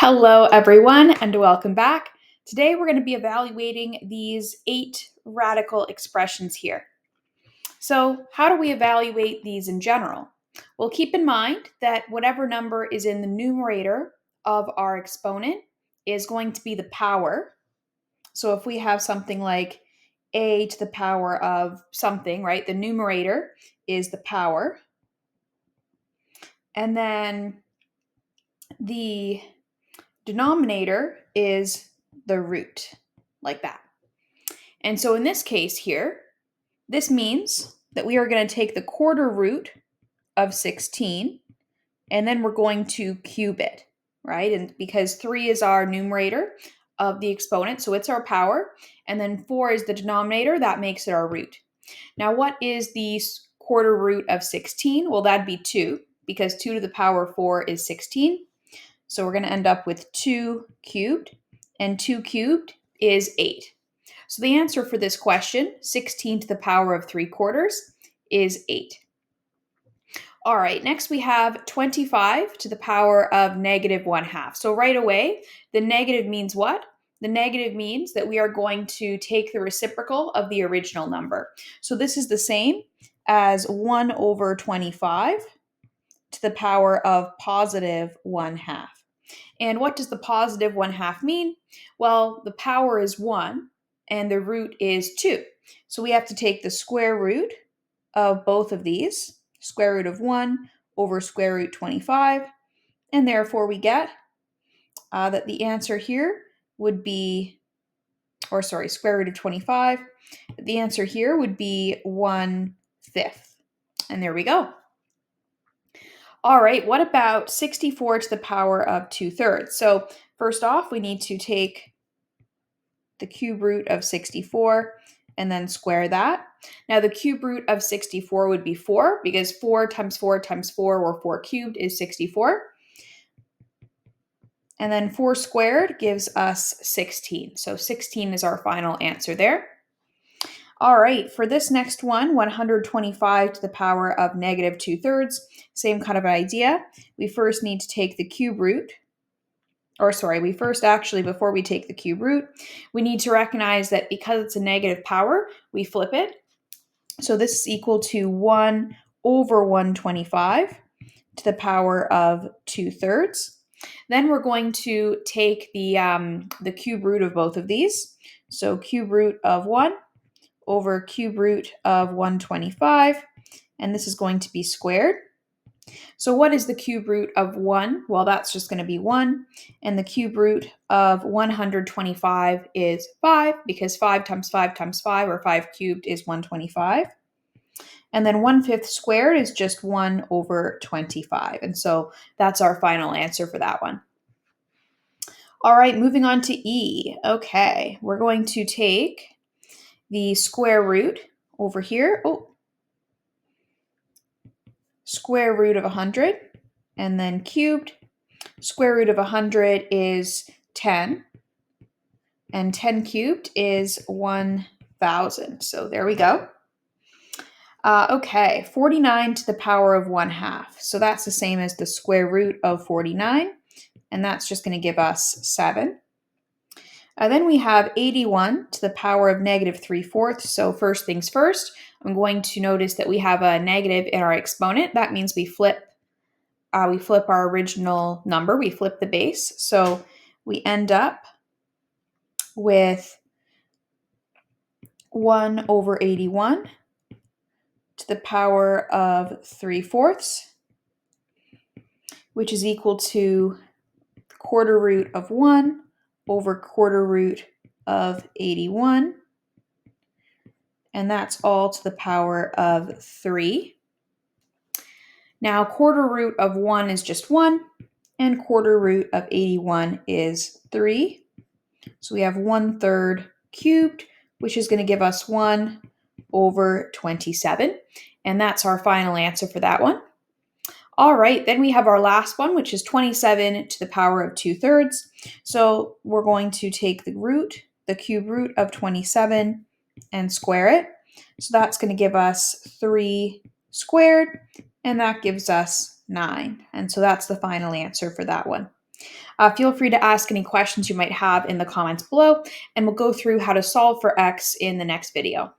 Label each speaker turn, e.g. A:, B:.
A: Hello, everyone, and welcome back. Today, we're going to be evaluating these 8 radical expressions here. So, how do we evaluate these in general? Well, keep in mind that whatever number is in the numerator of our exponent is going to be the power. So, if we have something like a to the power of something, right, the numerator is the power. And then the denominator is the root, like that. And so in this case here, this means that we are going to take the quarter root of 16 and then we're going to cube it, right? And because 3 is our numerator of the exponent, so it's our power, and then 4 is the denominator, that makes it our root. Now, what is the quarter root of 16? Well, that'd be 2, because 2 to the power 4 is 16. So we're going to end up with 2 cubed, and 2 cubed is 8. So the answer for this question, 16 to the power of 3/4, is 8. All right, next we have 25 to the power of -1/2. So right away, the negative means what? The negative means that we are going to take the reciprocal of the original number. So this is the same as 1/25 to the power of +1/2. And what does the +1/2 mean? Well, the power is 1 and the root is 2. So we have to take the square root of both of these, square root of 1 over square root 25, and therefore we get that the answer here would be, square root of 25, the answer here would be 1/5. And there we go. All right, what about 64 to the power of 2/3? So first off, we need to take the cube root of 64 and then square that. Now the cube root of 64 would be 4, because 4 times 4 times 4, or 4 cubed, is 64. And then 4 squared gives us 16. So 16 is our final answer there. All right, for this next one, 125 to the power of -2/3, same kind of idea. We first need to take the cube root, before we take the cube root, we need to recognize that because it's a negative power, we flip it. So this is equal to 1 over 125 to the power of 2/3. Then we're going to take the cube root of both of these. So cube root of 1 over cube root of 125, and this is going to be squared. So what is the cube root of 1? Well, that's just going to be 1. And the cube root of 125 is 5, because 5 times 5 times 5, or 5 cubed, is 125. And then 1/5 squared is just 1 over 25. And so that's our final answer for that one. All right, moving on to E. Okay, we're going to take the square root over here. Square root of 100, and then cubed. Square root of 100 is 10, and 10 cubed is 1,000. So there we go. Okay, 49 to the power of 1/2. So that's the same as the square root of 49, and that's just going to give us 7. Then we have 81 to the power of -3/4. So first things first, I'm going to notice that we have a negative in our exponent. That means we flip our original number. We flip the base. So we end up with 1 over 81 to the power of 3/4, which is equal to quarter root of 1 over quarter root of 81. And that's all to the power of 3. Now, quarter root of 1 is just 1, and quarter root of 81 is 3. So we have 1/3 cubed, which is going to give us 1 over 27. And that's our final answer for that one. All right, then we have our last one, which is 27 to the power of 2/3. So we're going to take the cube root of 27, and square it. So that's going to give us 3 squared, and that gives us 9. And so that's the final answer for that one. Feel free to ask any questions you might have in the comments below, and we'll go through how to solve for x in the next video.